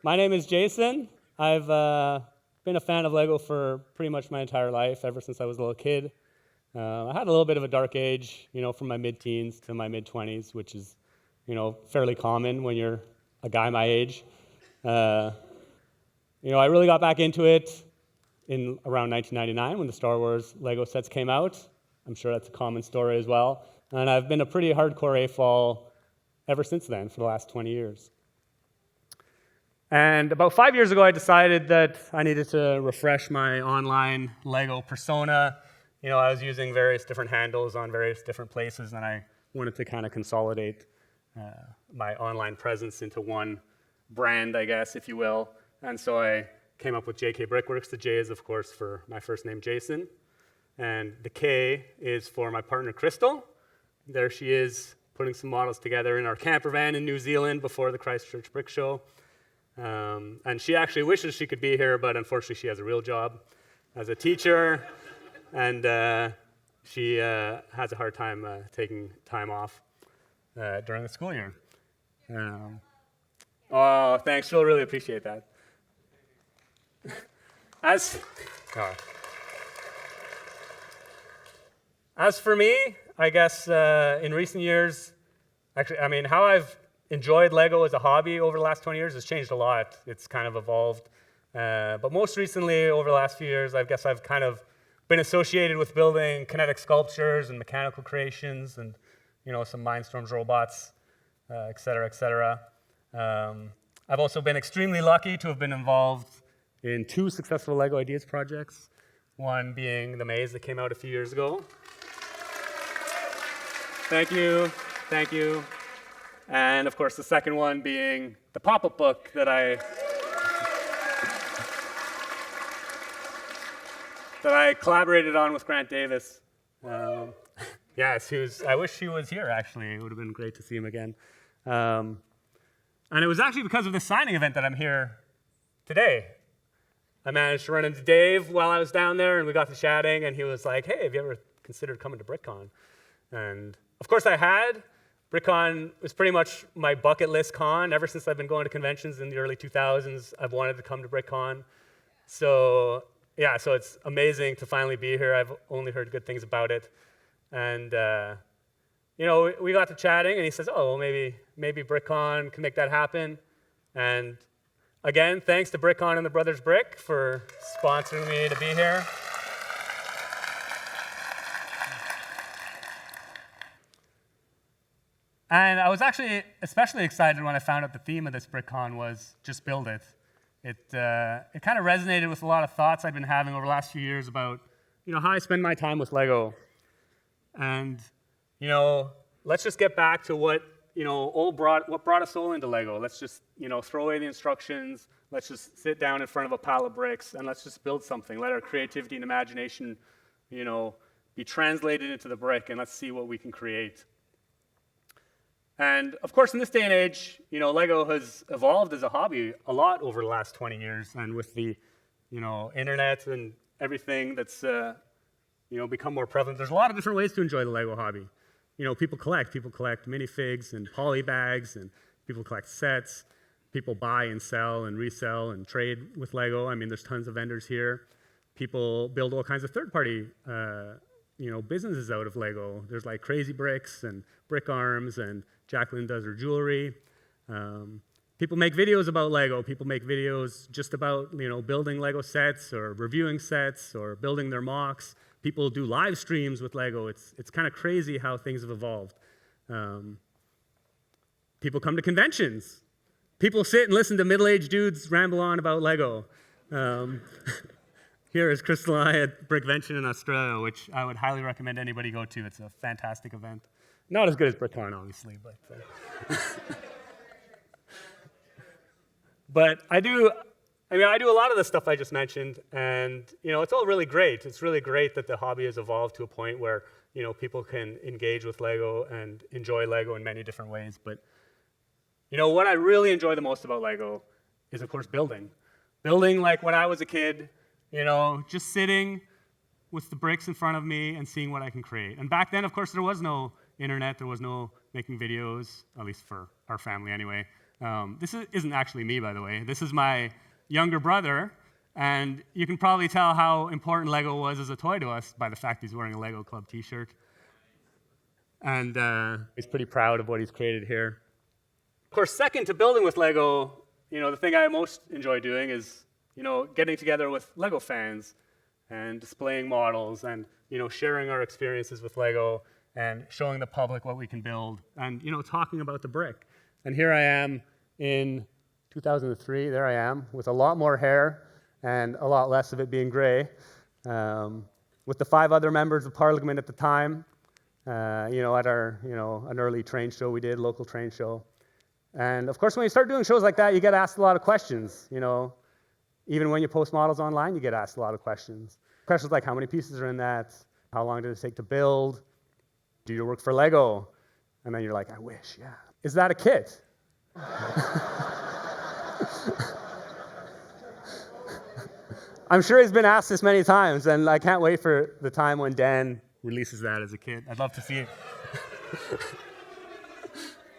My name is Jason. I've been a fan of Lego for pretty much my entire life, ever since I was a little kid. I had a little bit of a dark age, from my mid-teens to my mid-20s, which is, fairly common when you're a guy my age. I really got back into it in around 1999 when the Star Wars Lego sets came out. I'm sure that's a common story as well. And I've been a pretty hardcore AFOL ever since then, for the last 20 years. And about 5 years ago, I decided that I needed to refresh my online Lego persona. I was using various different handles on various different places, and I wanted to kind of consolidate my online presence into one brand, I guess, if you will. And so I came up with JK Brickworks. The J is, of course, for my first name, Jason. And the K is for my partner, Crystal. There she is, putting some models together in our camper van in New Zealand before the Christchurch Brick Show. And she actually wishes she could be here, but unfortunately she has a real job as a teacher, and she has a hard time taking time off during the school year. Oh, thanks, she'll really appreciate that. As for me, I guess in recent years, how I've enjoyed Lego as a hobby over the last 20 years has changed a lot. It's kind of evolved. But most recently, over the last few years, I guess I've kind of been associated with building kinetic sculptures and mechanical creations and, some Mindstorms robots, et cetera, et cetera. I've also been extremely lucky to have been involved in 2 successful Lego Ideas projects, one being the maze that came out a few years ago. Thank you. Thank you. And of course, the second one being the pop-up book that I collaborated on with Grant Davis. Yes, I wish he was here, actually. It would have been great to see him again. And it was actually because of this signing event that I'm here today. I managed to run into Dave while I was down there, and we got to chatting, and he was like, hey, have you ever considered coming to BrickCon? And of course I had. BrickCon was pretty much my bucket list con. Ever since I've been going to conventions in the early 2000s, I've wanted to come to BrickCon. So it's amazing to finally be here. I've only heard good things about it. And, we got to chatting, and he says, oh, well, maybe BrickCon can make that happen. And again, thanks to BrickCon and the Brothers Brick for sponsoring me to be here. And I was actually especially excited when I found out the theme of this BrickCon was just build it. It kind of resonated with a lot of thoughts I've been having over the last few years about, how I spend my time with Lego. And, let's just get back to what brought us all into Lego. Let's just, throw away the instructions. Let's just sit down in front of a pile of bricks and let's just build something. Let our creativity and imagination, be translated into the brick, and let's see what we can create. And of course, in this day and age, Lego has evolved as a hobby a lot over the last 20 years. And with the, internet and everything that's, become more prevalent, there's a lot of different ways to enjoy the Lego hobby. People collect minifigs and poly bags, and people collect sets. People buy and sell and resell and trade with Lego. There's tons of vendors here. People build all kinds of third-party, businesses out of Lego. There's like Crazy Bricks and Brick Arms, and Jacqueline does her jewelry. People make videos about Lego. People make videos just about, building Lego sets or reviewing sets or building their mocks. People do live streams with Lego. It's kind of crazy how things have evolved. People come to conventions. People sit and listen to middle-aged dudes ramble on about Lego. Here is Crystal and I at BrickVention in Australia, which I would highly recommend anybody go to. It's a fantastic event. Not as good as BrickCon, obviously, but but I do a lot of the stuff I just mentioned, and it's all really great. It's really great that the hobby has evolved to a point where people can engage with Lego and enjoy Lego in many different ways. But what I really enjoy the most about Lego is, of course, building. Building like when I was a kid, just sitting with the bricks in front of me and seeing what I can create. And back then, of course, there was no internet. There was no making videos, at least for our family anyway. This isn't actually me, by the way. This is my younger brother, and you can probably tell how important Lego was as a toy to us by the fact he's wearing a Lego Club t-shirt. And he's pretty proud of what he's created here. Of course, second to building with Lego, the thing I most enjoy doing is, getting together with Lego fans and displaying models and, sharing our experiences with Lego and showing the public what we can build and, talking about the brick. And here I am in 2003, there I am, with a lot more hair and a lot less of it being gray, with the 5 other members of Parliament at the time, at our, an early train show we did, local train show. And of course, when you start doing shows like that, you get asked a lot of questions, Even when you post models online, you get asked a lot of questions. Questions like, how many pieces are in that? How long did it take to build? Do you work for Lego? And then you're like, I wish, yeah. Is that a kit? I'm sure he's been asked this many times, and I can't wait for the time when Dan releases that as a kit. I'd love to see it.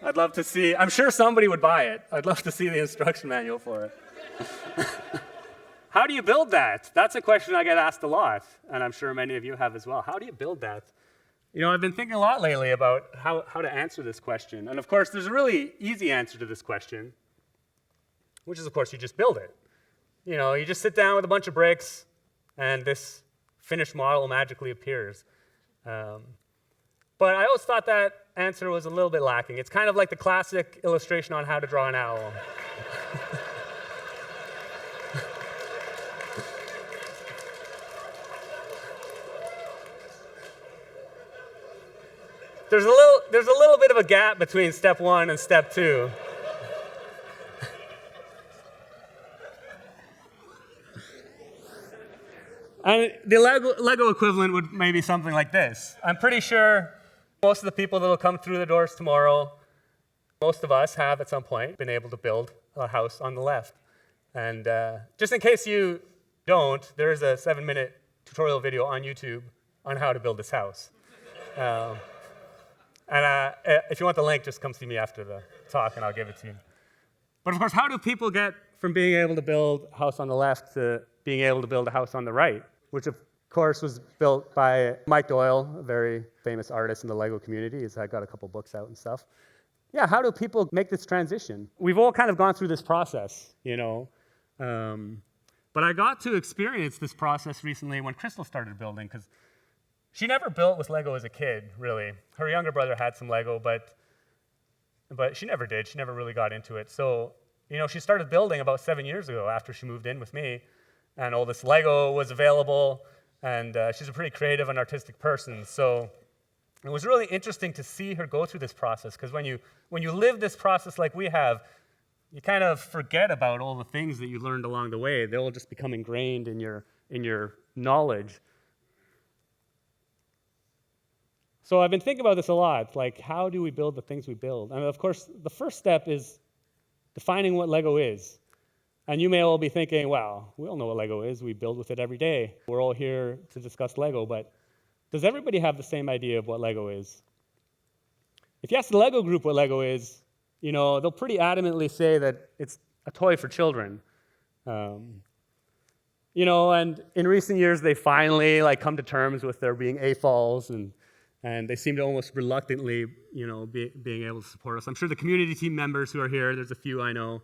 I'd love to see, I'm sure somebody would buy it. I'd love to see the instruction manual for it. How do you build that? That's a question I get asked a lot, and I'm sure many of you have as well. How do you build that? I've been thinking a lot lately about how to answer this question. And of course, there's a really easy answer to this question, which is, of course, you just build it. You just sit down with a bunch of bricks, and this finished model magically appears. But I always thought that answer was a little bit lacking. It's kind of like the classic illustration on how to draw an owl. There's a little bit of a gap between step 1 and step 2. And the Lego equivalent would maybe something like this. I'm pretty sure most of the people that will come through the doors tomorrow, most of us have at some point been able to build a house on the left. And just in case you don't, there is a 7-minute tutorial video on YouTube on how to build this house. And if you want the link, just come see me after the talk and I'll give it to you. But of course, how do people get from being able to build a house on the left to being able to build a house on the right? Which, of course, was built by Mike Doyle, a very famous artist in the Lego community. He's got a couple books out and stuff. Yeah, how do people make this transition? We've all kind of gone through this process, But I got to experience this process recently when Crystal started building, because she never built with Lego as a kid, really. Her younger brother had some Lego, but she never did. She never really got into it. So, she started building about 7 years ago after she moved in with me. And all this Lego was available, and she's a pretty creative and artistic person. So it was really interesting to see her go through this process, because when you live this process like we have, you kind of forget about all the things that you learned along the way. They'll just become ingrained in your knowledge. So I've been thinking about this a lot, like how do we build the things we build? And of course, the first step is defining what Lego is. And you may all be thinking, wow, we all know what Lego is. We build with it every day. We're all here to discuss Lego, but does everybody have the same idea of what Lego is? If you ask the Lego group what Lego is, they'll pretty adamantly say that it's a toy for children. And in recent years, they finally come to terms with there being AFOLs, and they seem to almost reluctantly, being able to support us. I'm sure the community team members who are here, there's a few I know,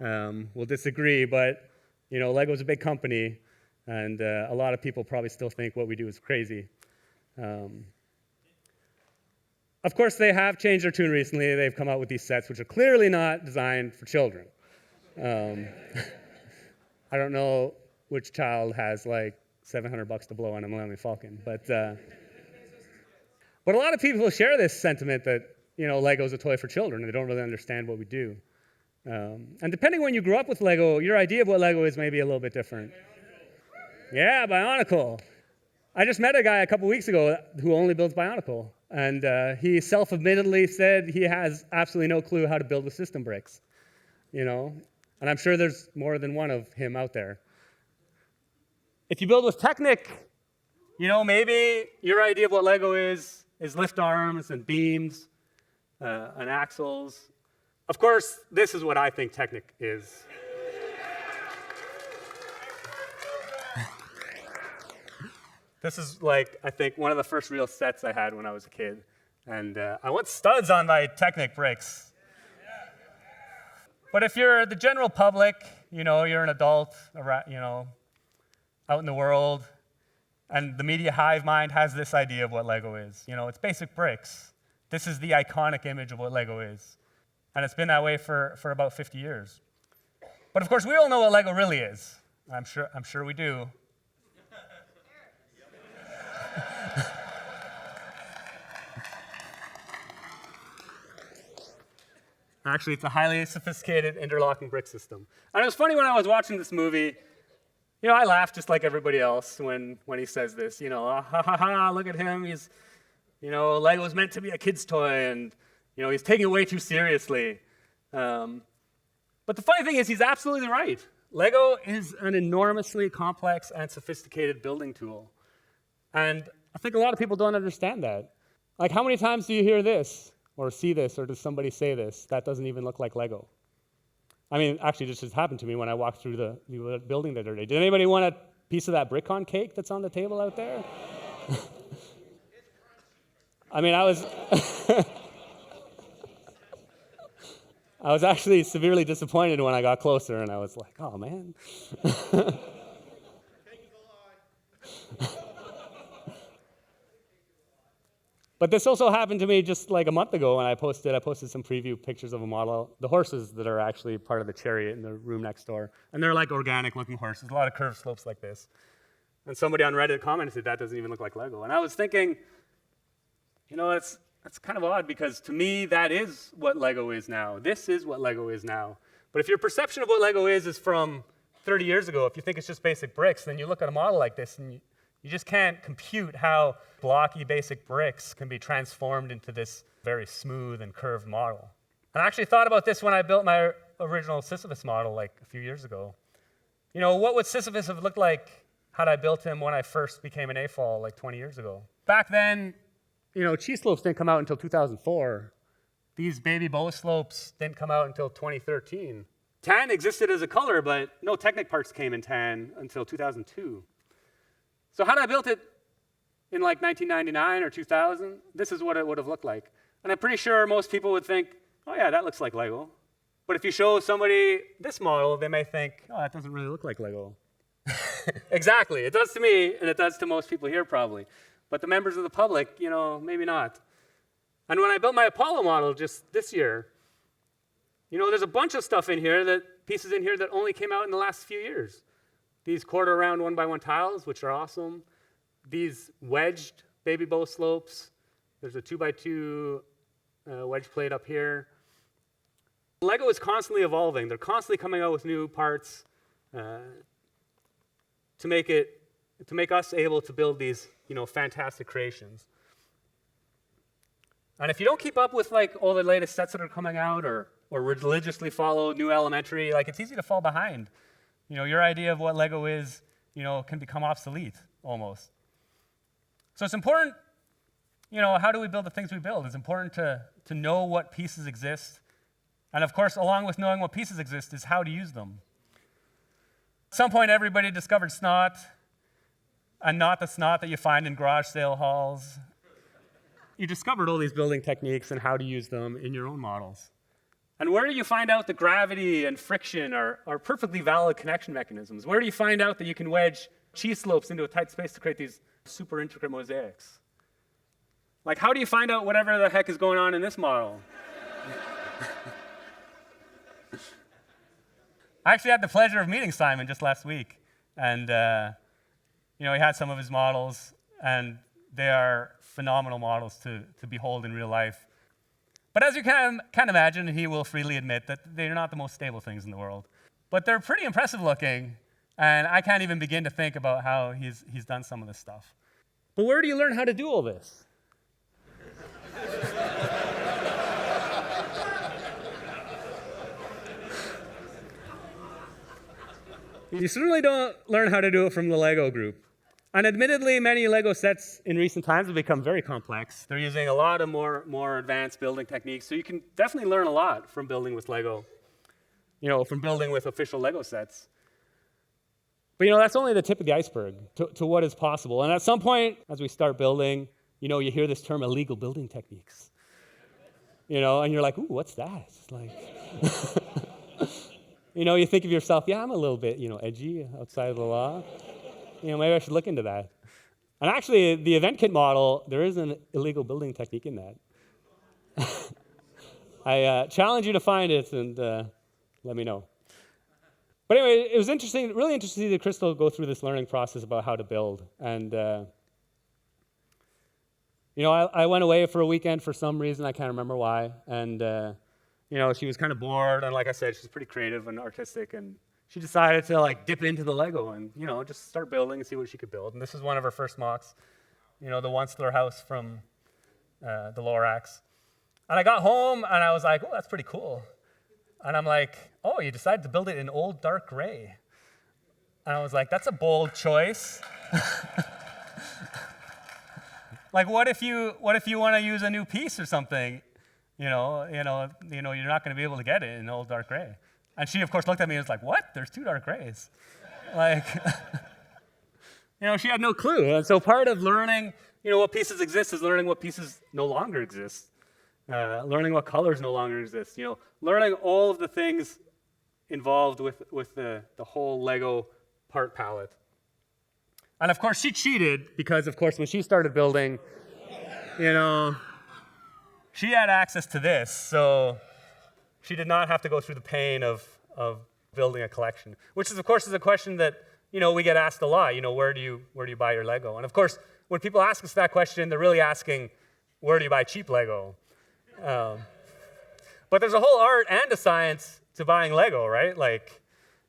will disagree, but Lego's a big company, and a lot of people probably still think what we do is crazy. Of course, they have changed their tune recently. They've come out with these sets, which are clearly not designed for children. I don't know which child has $700 to blow on a Millennium Falcon, but a lot of people share this sentiment that Lego's a toy for children. They don't really understand what we do. And depending when you grew up with Lego, your idea of what Lego is may be a little bit different. Yeah, Bionicle. I just met a guy a couple weeks ago who only builds Bionicle. And he self-admittedly said he has absolutely no clue how to build with system bricks. And I'm sure there's more than one of him out there. If you build with Technic, maybe your idea of what Lego is is lift arms and beams and axles. Of course, this is what I think Technic is. This is like, I think, one of the first real sets I had when I was a kid. And I want studs on my Technic bricks. But if you're the general public, you're an adult, out in the world, and the media hive mind has this idea of what Lego is. It's basic bricks. This is the iconic image of what Lego is. And it's been that way for about 50 years. But of course, we all know what Lego really is. I'm sure we do. Actually, it's a highly sophisticated interlocking brick system. And it was funny when I was watching this movie, I laughed just like everybody else when he says this, ha ha ha, look at him, he's, Lego's meant to be a kid's toy, and, he's taking it way too seriously. But the funny thing is, he's absolutely right. Lego is an enormously complex and sophisticated building tool. And I think a lot of people don't understand that. Like, how many times do you hear this? Or see this, or does somebody say this? That doesn't even look like Lego. I mean, actually, this just happened to me when I walked through the building the other day. Did anybody want a piece of that BrickCon cake that's on the table out there? I mean, I was actually severely disappointed when I got closer, and I was like, oh, man. But this also happened to me just like a month ago when I posted some preview pictures of a model, the horses that are actually part of the chariot in the room next door. And they're like organic looking horses, a lot of curved slopes like this. And somebody on Reddit commented, that doesn't even look like Lego. And I was thinking, that's kind of odd, because to me, that is what Lego is now. This is what Lego is now. But if your perception of what Lego is from 30 years ago, if you think it's just basic bricks, then you look at a model like this and you just can't compute how blocky basic bricks can be transformed into this very smooth and curved model. And I actually thought about this when I built my original Sisyphus model like a few years ago. What would Sisyphus have looked like had I built him when I first became an AFOL like 20 years ago? Back then, cheese slopes didn't come out until 2004. These baby bow slopes didn't come out until 2013. Tan existed as a color, but no Technic parts came in tan until 2002. So had I built it in like 1999 or 2000, this is what it would have looked like. And I'm pretty sure most people would think, oh yeah, that looks like Lego. But if you show somebody this model, they may think, oh, that doesn't really look like Lego. Exactly, it does to me, and it does to most people here probably. But the members of the public, maybe not. And when I built my Apollo model just this year, there's a bunch of stuff in here, pieces in here that only came out in the last few years. These quarter round 1x1 tiles, which are awesome. These wedged baby bow slopes. There's a 2x2 wedge plate up here. Lego is constantly evolving. They're constantly coming out with new parts to make us able to build these, fantastic creations. And if you don't keep up with like all the latest sets that are coming out, or religiously follow new elementary, like it's easy to fall behind. Your idea of what Lego is, can become obsolete almost. So it's important, how do we build the things we build? It's important to know what pieces exist. And of course, along with knowing what pieces exist is how to use them. At some point, everybody discovered snot, and not the snot that you find in garage sale halls. You discovered all these building techniques and how to use them in your own models. And where do you find out that gravity and friction are perfectly valid connection mechanisms? Where do you find out that you can wedge cheese slopes into a tight space to create these super intricate mosaics? Like, how do you find out whatever the heck is going on in this model? I actually had the pleasure of meeting Simon just last week. And, he had some of his models, and they are phenomenal models to behold in real life. But as you can imagine, he will freely admit that they're not the most stable things in the world. But they're pretty impressive looking, and I can't even begin to think about how he's done some of this stuff. But where do you learn how to do all this? You certainly don't learn how to do it from the Lego group. And admittedly, many Lego sets in recent times have become very complex. They're using a lot of more advanced building techniques, so you can definitely learn a lot from building with Lego, from building with official Lego sets. But that's only the tip of the iceberg to what is possible. And at some point, as we start building, you hear this term illegal building techniques. And you're like, ooh, what's that? It's like, you think of yourself, yeah, I'm a little bit, edgy outside of the law. Maybe I should look into that. And actually, the event kit model, there is an illegal building technique in that. I challenge you to find it and let me know. But anyway, it was interesting, really interesting to see Crystal go through this learning process about how to build. And, I went away for a weekend for some reason. I can't remember why. And, she was kind of bored. And like I said, she's pretty creative and artistic. And she decided to dip into the Lego and, just start building and see what she could build. And this is one of her first mocks, the Onceler house from the Lorax. And I got home and I was like, oh, that's pretty cool. And I'm like, oh, you decided to build it in old dark gray. And I was like, that's a bold choice. What if you want to use a new piece or something? You're not going to be able to get it in old dark gray. And she, of course, looked at me and was like, what? There's 2 dark grays. She had no clue. And so part of learning, what pieces exist is learning what pieces no longer exist. Learning what colors no longer exist. Learning all of the things involved with the whole Lego part palette. And of course, she cheated because, of course, when she started building, she had access to this. So she did not have to go through the pain of building a collection, which is, of course, is a question that, we get asked a lot. Where do you buy your Lego? And of course, when people ask us that question, they're really asking, where do you buy cheap Lego? But there's a whole art and a science to buying Lego, right?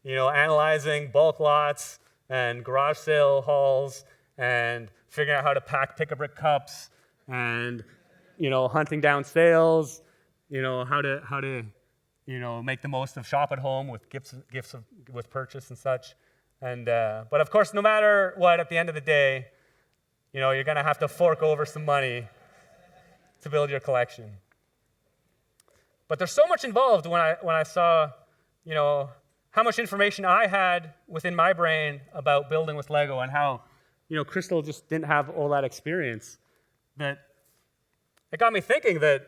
Analyzing bulk lots and garage sale hauls and figuring out how to pack pick-a-brick cups and, hunting down sales, how to make the most of shop at home with gifts with purchase and such. And but of course, no matter what, at the end of the day, you're going to have to fork over some money to build your collection. But there's so much involved when I saw, how much information I had within my brain about building with Lego and how, Crystal just didn't have all that experience, that it got me thinking that,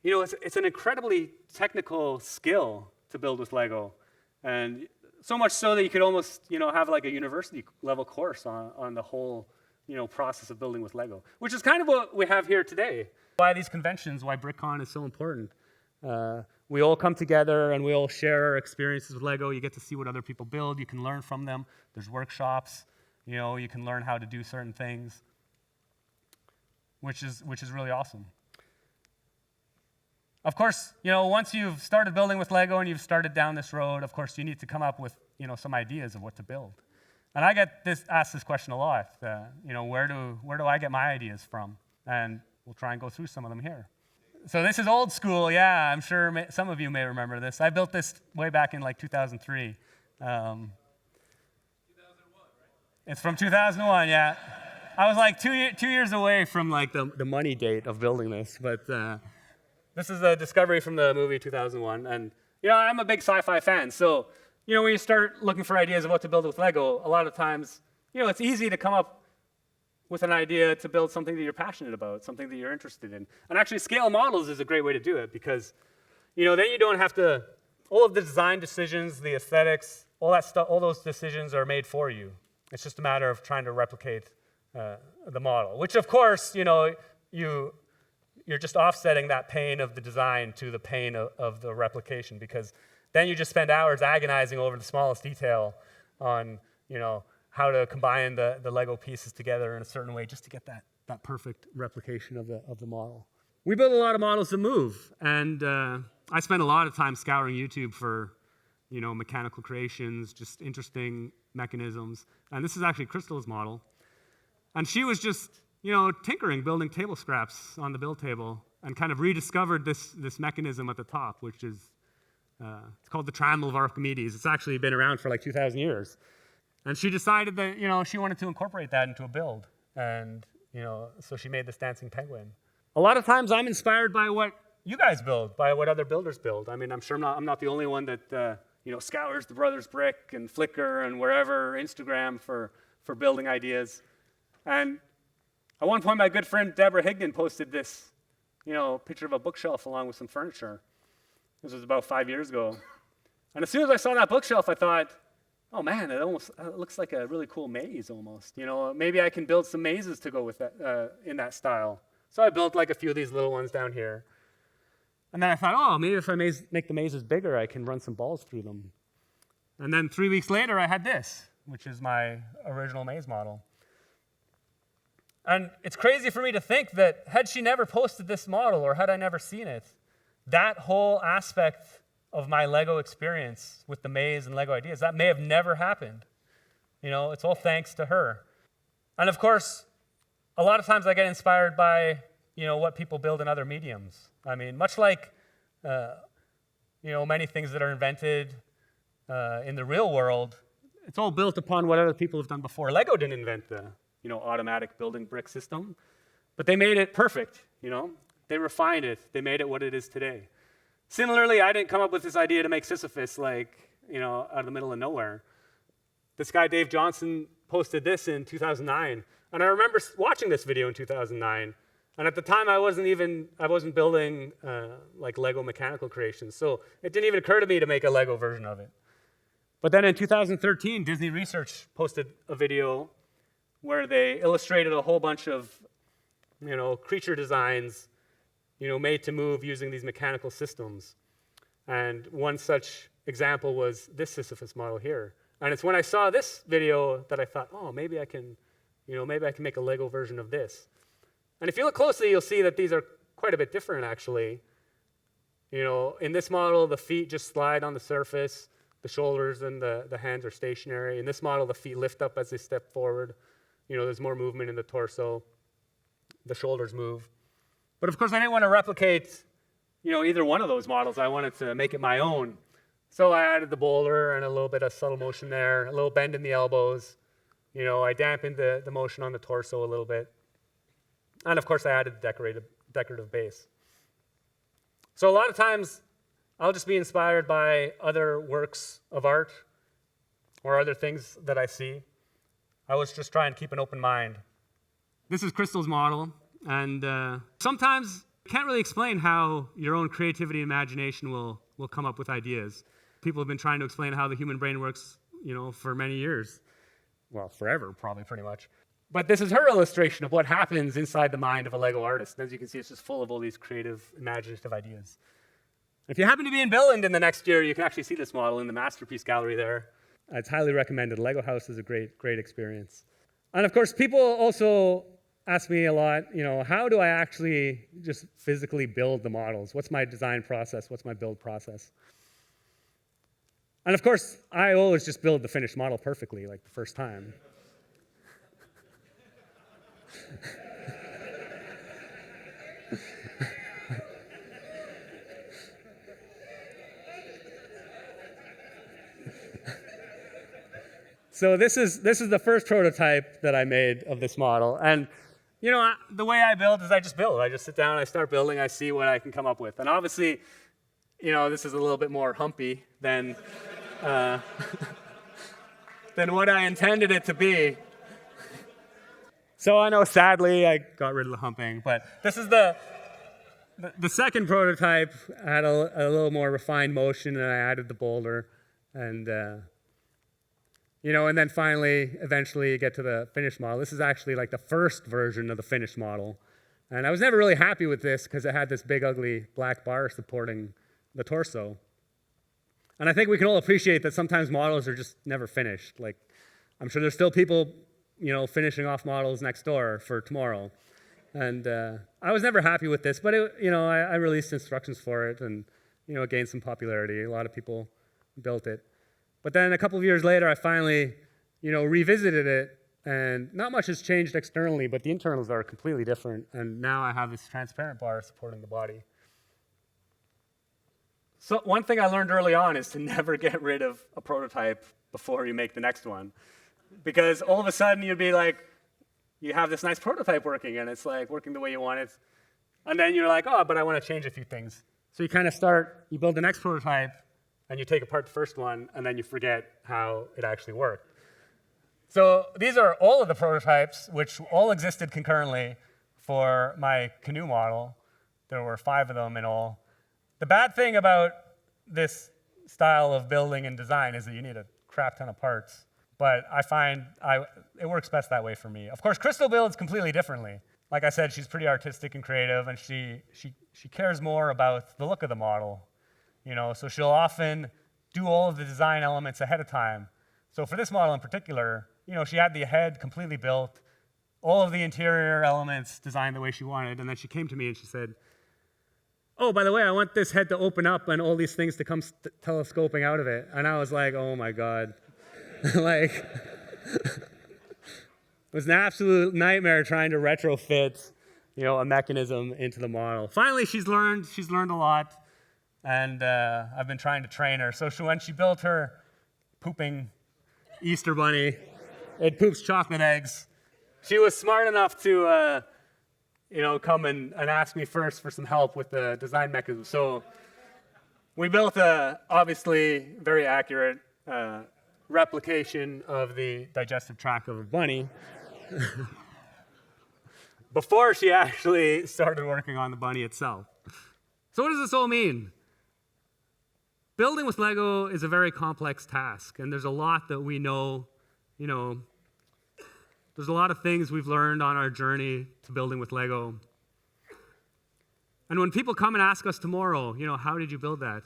it's an incredibly technical skill to build with Lego. And so much so that you could almost, have a university level course on the whole, process of building with Lego, which is kind of what we have here today. Why these conventions, why BrickCon is so important. We all come together and we all share our experiences with Lego. You get to see what other people build. You can learn from them. There's workshops. You can learn how to do certain things, which is really awesome. Of course, once you've started building with Lego and you've started down this road, of course, you need to come up with, some ideas of what to build. And I get asked this question a lot. Where do I get my ideas from? And we'll try and go through some of them here. So this is old school. Yeah, I'm sure some of you may remember this. I built this way back in 2003. 2001, right? It's from 2001, yeah. I was 2 years away from the money date of building this, but this is a discovery from the movie 2001. And I'm a big sci-fi fan, so when you start looking for ideas of what to build with Lego, a lot of times it's easy to come up with an idea to build something that you're passionate about, something that you're interested in. And actually, scale models is a great way to do it because, then you don't have to, all of the design decisions, the aesthetics, all that stuff, all those decisions are made for you. It's just a matter of trying to replicate the model, which of course, you're just offsetting that pain of the design to the pain of the replication, because then you just spend hours agonizing over the smallest detail on, how to combine the Lego pieces together in a certain way just to get that perfect replication of the model. We build a lot of models that move, and I spent a lot of time scouring YouTube for, mechanical creations, just interesting mechanisms. And this is actually Crystal's model. And she was just, tinkering, building table scraps on the build table, and kind of rediscovered this mechanism at the top, which is, it's called the triangle of Archimedes. It's actually been around for 2,000 years. And she decided that, she wanted to incorporate that into a build. And, so she made this dancing penguin. A lot of times I'm inspired by what you guys build, by what other builders build. I mean, I'm sure I'm not the only one that, scours the Brothers Brick and Flickr and wherever, Instagram for building ideas. And at one point, my good friend Deborah Higdon posted this, picture of a bookshelf along with some furniture. This was about 5 years ago. And as soon as I saw that bookshelf, I thought, oh man, it looks like a really cool maze almost. Maybe I can build some mazes to go with that in that style. So I built like a few of these little ones down here. And then I thought, oh, maybe if I make the mazes bigger, I can run some balls through them. And then 3 weeks later, I had this, which is my original maze model. And it's crazy for me to think that had she never posted this model or had I never seen it, that whole aspect of my Lego experience with the maze and Lego ideas, that may have never happened. It's all thanks to her. And of course, a lot of times I get inspired by, what people build in other mediums. I mean, much like, many things that are invented in the real world, it's all built upon what other people have done before. Lego didn't invent the, automatic building brick system, but they made it perfect, They refined it. They made it what it is today. Similarly, I didn't come up with this idea to make Sisyphus out of the middle of nowhere. This guy, Dave Johnson, posted this in 2009. And I remember watching this video in 2009. And at the time, I wasn't building like Lego mechanical creations. So it didn't even occur to me to make a Lego version of it. But then in 2013, Disney Research posted a video where they illustrated a whole bunch of, creature designs, made to move using these mechanical systems. And one such example was this Sisyphus model here. And it's when I saw this video that I thought, oh, maybe I can make a Lego version of this. And if you look closely, you'll see that these are quite a bit different, actually. In this model, the feet just slide on the surface. The shoulders and the hands are stationary. In this model, the feet lift up as they step forward. There's more movement in the torso. The shoulders move. But of course, I didn't want to replicate, either one of those models. I wanted to make it my own. So I added the boulder and a little bit of subtle motion there, a little bend in the elbows. I dampened the motion on the torso a little bit. And of course, I added the decorative base. So a lot of times, I'll just be inspired by other works of art or other things that I see. I was just trying to keep an open mind. This is Crystal's model. And sometimes you can't really explain how your own creativity and imagination will come up with ideas. People have been trying to explain how the human brain works, for many years. Well, forever, probably, pretty much. But this is her illustration of what happens inside the mind of a Lego artist. And as you can see, it's just full of all these creative, imaginative ideas. If you happen to be in Billund in the next year, you can actually see this model in the Masterpiece Gallery there. It's highly recommended. Lego House is a great experience. And of course, people also ask me a lot, how do I actually just physically build the models? What's my design process? What's my build process? And of course, I always just build the finished model perfectly, like the first time. So this is the first prototype that I made of this model. And the way I build is I just build. I just sit down, I start building, I see what I can come up with. And obviously, this is a little bit more humpy than than what I intended it to be. So I know, sadly, I got rid of the humping. But this is the second prototype. Had a little more refined motion, and I added the boulder. And and then finally, eventually, you get to the finished model. This is actually like the first version of the finished model. And I was never really happy with this because it had this big, ugly black bar supporting the torso. And I think we can all appreciate that sometimes models are just never finished. Like, I'm sure there's still people, finishing off models next door for tomorrow. And I was never happy with this, but I released instructions for it, and it gained some popularity. A lot of people built it. But then a couple of years later, I finally, revisited it, and not much has changed externally, but the internals are completely different. And now I have this transparent bar supporting the body. So one thing I learned early on is to never get rid of a prototype before you make the next one. Because all of a sudden you'd be like, you have this nice prototype working and it's like working the way you want it. And then you're like, oh, but I want to change a few things. So you kind of you build the next prototype and you take apart the first one and then you forget how it actually worked. So these are all of the prototypes which all existed concurrently for my canoe model. There were 5 of them in all. The bad thing about this style of building and design is that you need a crap ton of parts. But I find it works best that way for me. Of course, Crystal builds completely differently. Like I said, she's pretty artistic and creative, and she cares more about the look of the model. So she'll often do all of the design elements ahead of time. So for this model in particular, she had the head completely built, all of the interior elements designed the way she wanted, and then she came to me and she said, oh, by the way, I want this head to open up and all these things to come telescoping out of it. And I was like, oh my God. Like, it was an absolute nightmare trying to retrofit, a mechanism into the model. Finally, she's learned a lot, and I've been trying to train her. So when she built her pooping Easter bunny, it poops chocolate eggs. She was smart enough to, come and ask me first for some help with the design mechanism. So we built a obviously very accurate replication of the digestive tract of a bunny before she actually started working on the bunny itself. So what does this all mean? Building with Lego is a very complex task, and there's a lot that we know, there's a lot of things we've learned on our journey to building with Lego. And when people come and ask us tomorrow, how did you build that?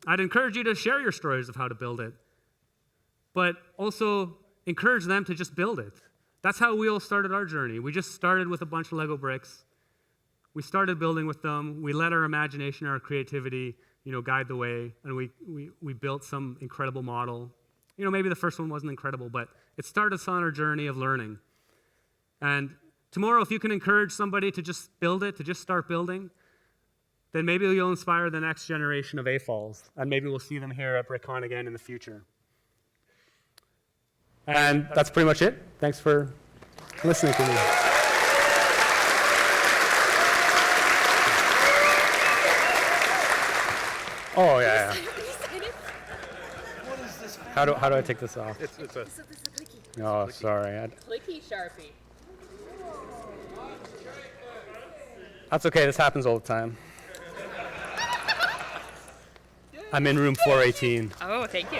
I'd encourage you to share your stories of how to build it, but also encourage them to just build it. That's how we all started our journey. We just started with a bunch of Lego bricks. We started building with them. We let our imagination, our creativity, guide the way, and we built some incredible model. Maybe the first one wasn't incredible, but it started us on our journey of learning. And tomorrow, if you can encourage somebody to just build it, to just start building, then maybe you'll inspire the next generation of AFOLs, and maybe we'll see them here at BrickCon again in the future. And that's pretty much it. Thanks for listening to me. Oh, yeah. How do I take this off? It's a clicky. Oh, sorry. Clicky Sharpie. That's okay. This happens all the time. I'm in room 418. Oh, thank you.